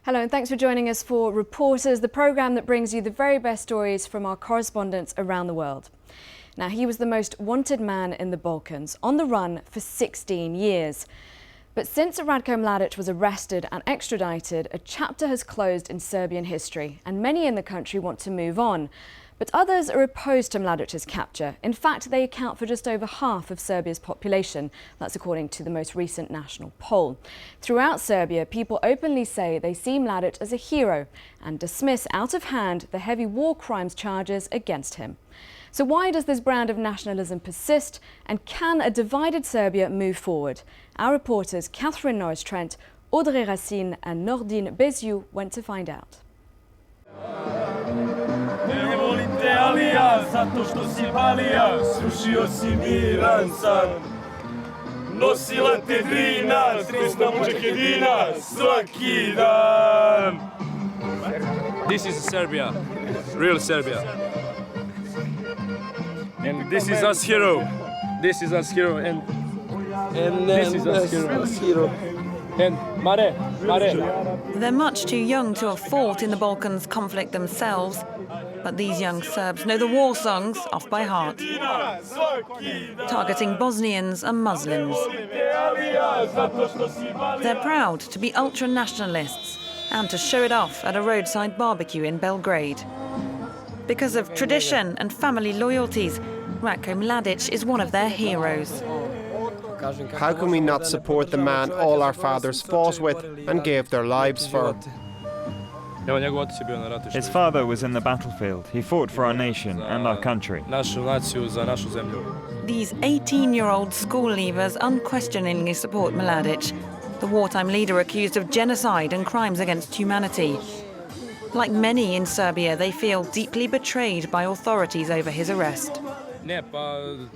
Hello and thanks for joining us for Reporters, the programme that brings you the very best stories from our correspondents around the world. Now, he was the most wanted man in the Balkans, on the run for 16 years. But since Ratko Mladic was arrested and extradited, a chapter has closed in Serbian history, and many in the country want to move on. But others are opposed to Mladic's capture. In fact, they account for just over half of Serbia's population. That's according to the most recent national poll. Throughout Serbia, people openly say they see Mladic as a hero and dismiss out of hand the heavy war crimes charges against him. So why does this brand of nationalism persist, and can a divided Serbia move forward? Our reporters Catherine Norris-Trent, Audrey Racine and Nordine Beziu went to find out. Zato što si balija, srušio si miran san. Nosila te drina, stresna mučekedina, svaki dan. This is Serbia, real Serbia. And this is us hero. This is us hero, and this is us hero. And Mare. They're much too young to have fought in the Balkans conflict themselves. But these young Serbs know the war songs off by heart, targeting Bosnians and Muslims. They're proud to be ultra-nationalists and to show it off at a roadside barbecue in Belgrade. Because of tradition and family loyalties, Ratko Mladic is one of thetheir heroes. How can we not support the man all our fathers fought with and gave their lives for? His father was in the battlefield. He fought for our nation and our country. These 18-year-old school leavers unquestioningly support Mladic, the wartime leader accused of genocide and crimes against humanity. Like many in Serbia, they feel deeply betrayed by authorities over his arrest.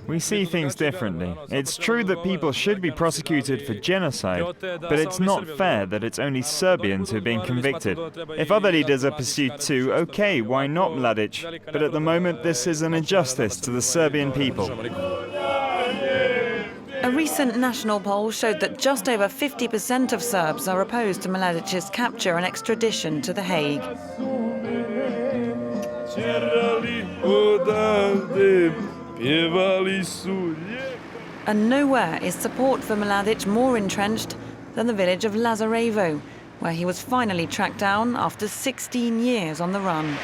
We see things differently. It's true that people should be prosecuted for genocide, but it's not fair that it's only Serbians who are being convicted. If other leaders are pursued too, okay, why not Mladic? But at the moment, this is an injustice to the Serbian people. A recent national poll showed that just over 50% of Serbs are opposed to Mladic's capture and extradition to The Hague. And nowhere is support for Mladic more entrenched than the village of Lazarevo, where he was finally tracked down after 16 years on the run.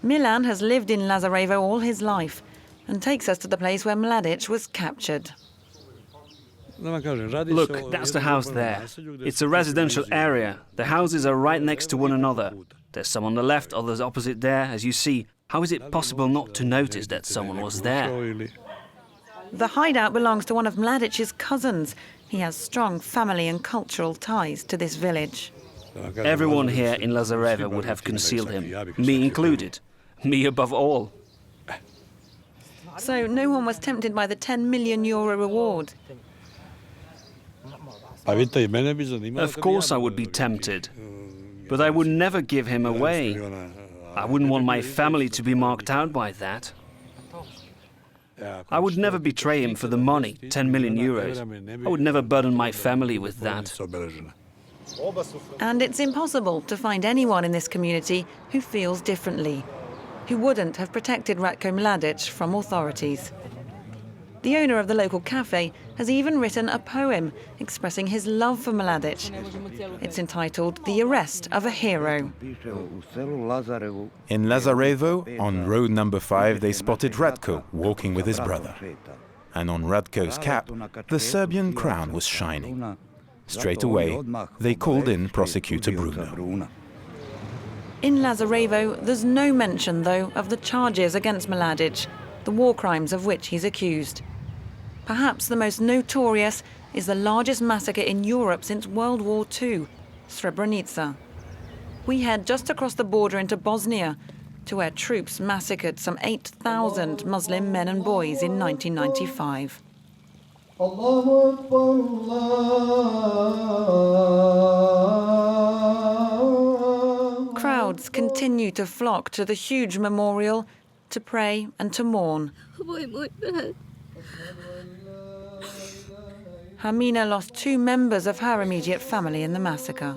Milan has lived in Lazarevo all his life and takes us to the place where Mladic was captured. Look, that's the house there. It's a residential area. The houses are right next to one another. There's some on the left, others opposite there, as you see. How is it possible not to notice that someone was there? The hideout belongs to one of Mladic's cousins. He has strong family and cultural ties to this village. Everyone here in Lazarevo would have concealed him, me included. Me above all. So no one was tempted by the €10 million reward. Of course I would be tempted, but I would never give him away. I wouldn't want my family to be marked out by that. I would never betray him for the money, €10 million. I would never burden my family with that. And it's impossible to find anyone in this community who feels differently, who wouldn't have protected Ratko Mladic from authorities. The owner of the local cafe has even written a poem expressing his love for Mladic. It's entitled The Arrest of a Hero. In Lazarevo, on road number 5, they spotted Ratko walking with his brother. And on Ratko's cap, the Serbian crown was shining. Straight away, they called in prosecutor Bruno. In Lazarevo, there's no mention, though, of the charges against Mladic, the war crimes of which he's accused. Perhaps the most notorious is the largest massacre in Europe since World War II, Srebrenica. We head just across the border into Bosnia, to where troops massacred some 8,000 Muslim men and boys in 1995. Crowds continue to flock to the huge memorial to pray and to mourn. Hermina lost 2 members of her immediate family in the massacre.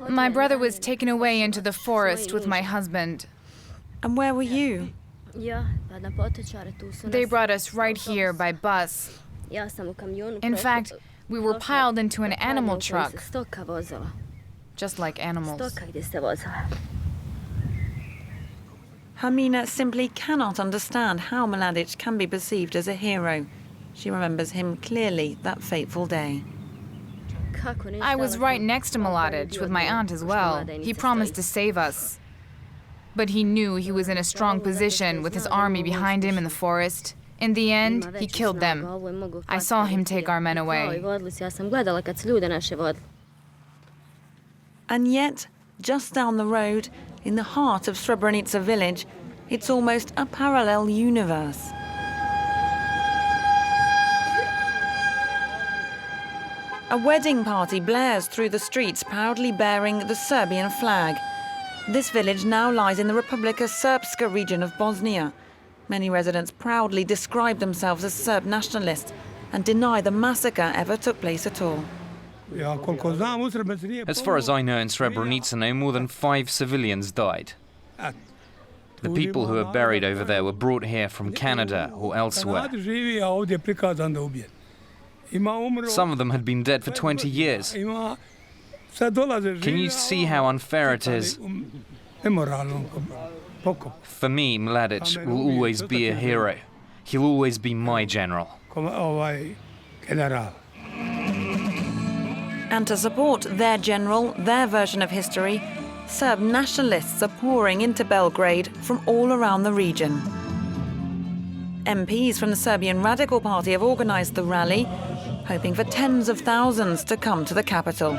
My brother was taken away into the forest with my husband. And where were you? They brought us right here by bus. In fact, we were piled into an animal truck, just like animals. Hermina simply cannot understand how Mladic can be perceived as a hero. She remembers him clearly that fateful day. I was right next to Mladic with my aunt as well. He promised to save us. But he knew he was in a strong position with his army behind him in the forest. In the end, he killed them. I saw him take our men away. And yet, just down the road, in the heart of Srebrenica village, it's almost a parallel universe. A wedding party blares through the streets, proudly bearing the Serbian flag. This village now lies in the Republika Srpska region of Bosnia. Many residents proudly describe themselves as Serb nationalists and deny the massacre ever took place at all. As far as I know, in Srebrenica, no more than 5 civilians died. The people who are buried over there were brought here from Canada or elsewhere. Some of them had been dead for 20 years. Can you see how unfair it is? For me, Mladic will always be a hero. He'll always be my general. And to support their general, their version of history, Serb nationalists are pouring into Belgrade from all around the region. MPs from the Serbian Radical Party have organised the rally, hoping for tens of thousands to come to the capital.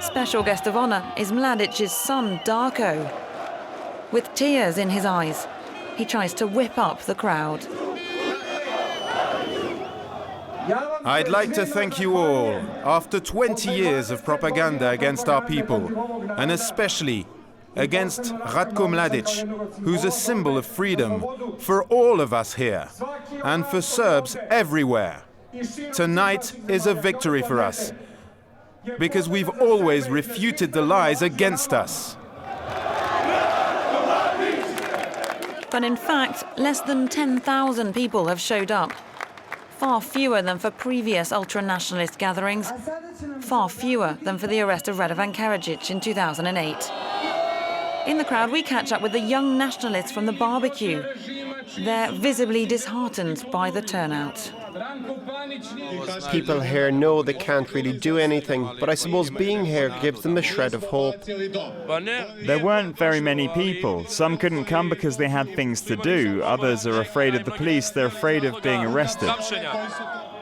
Special guest of honour is Mladic's son, Darko. With tears in his eyes, he tries to whip up the crowd. I'd like to thank you all. After 20 years of propaganda against our people, and especially against Ratko Mladic, who's a symbol of freedom for all of us here, and for Serbs everywhere. Tonight is a victory for us, because we've always refuted the lies against us. But in fact, less than 10,000 people have showed up. Far fewer than for previous ultra-nationalist gatherings, far fewer than for the arrest of Radovan Karadzic in 2008. In the crowd, we catch up with the young nationalists from the barbecue. They're visibly disheartened by the turnout. People here know they can't really do anything, but I suppose being here gives them a shred of hope. There weren't very many people. Some couldn't come because they had things to do. Others are afraid of the police. They're afraid of being arrested.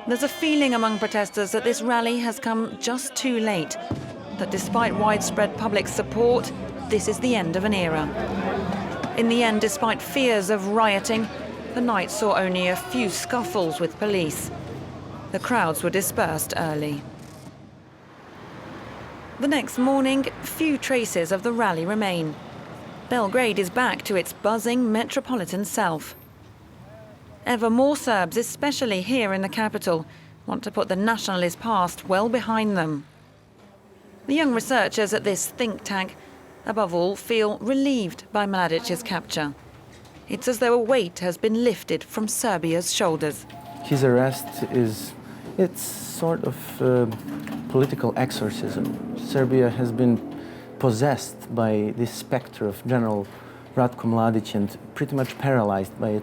There's a feeling among protesters that this rally has come just too late, that despite widespread public support, this is the end of an era. In the end, despite fears of rioting, the night saw only a few scuffles with police. The crowds were dispersed early. The next morning, few traces of the rally remain. Belgrade is back to its buzzing metropolitan self. Ever more Serbs, especially here in the capital, want to put the nationalist past well behind them. The young researchers at this think tank, above all, feel relieved by Mladic's capture. It's as though a weight has been lifted from Serbia's shoulders. His arrest it's sort of political exorcism. Serbia has been possessed by this spectre of General Ratko Mladic and pretty much paralyzed by it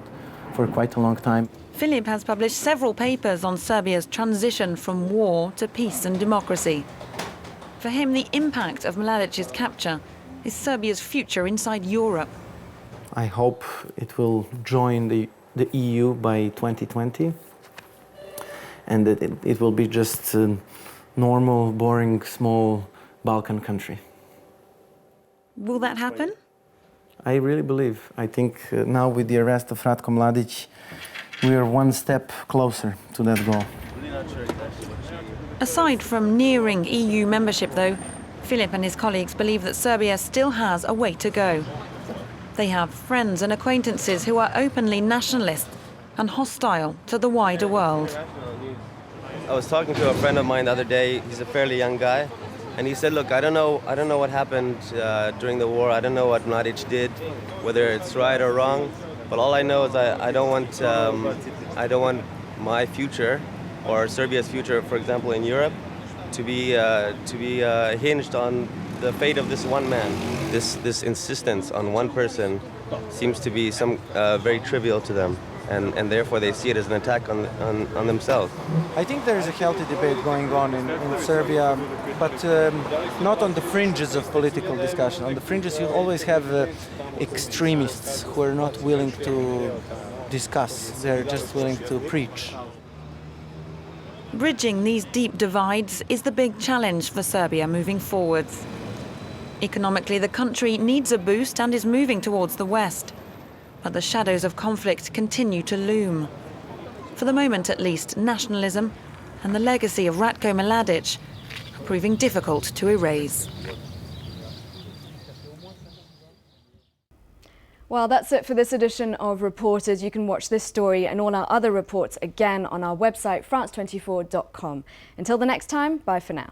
for quite a long time. Filip has published several papers on Serbia's transition from war to peace and democracy. For him, the impact of Mladic's capture is Serbia's future inside Europe. I hope it will join the EU by 2020, and that it will be just a normal, boring, small Balkan country. Will that happen? I really believe. I think now with the arrest of Ratko Mladic, we are one step closer to that goal. Aside from nearing EU membership, though, Filip and his colleagues believe that Serbia still has a way to go. They have friends and acquaintances who are openly nationalist and hostile to the wider world. I was talking to a friend of mine the other day. He's a fairly young guy, and he said, "Look, I don't know what happened during the war. I don't know what Mladic did, whether it's right or wrong. But all I know is I don't want my future or Serbia's future, for example, in Europe, to be hinged on the fate of this one man. This insistence on one person seems to be very trivial to them, and therefore they see it as an attack on themselves." I think there is a healthy debate going on in Serbia, but not on the fringes of political discussion. On the fringes you always have extremists who are not willing to discuss, they're just willing to preach. Bridging these deep divides is the big challenge for Serbia moving forwards. Economically, the country needs a boost and is moving towards the west. But the shadows of conflict continue to loom. For the moment, at least, nationalism and the legacy of Ratko Mladic are proving difficult to erase. Well, that's it for this edition of Reporters. You can watch this story and all our other reports again on our website, france24.com. Until the next time, bye for now.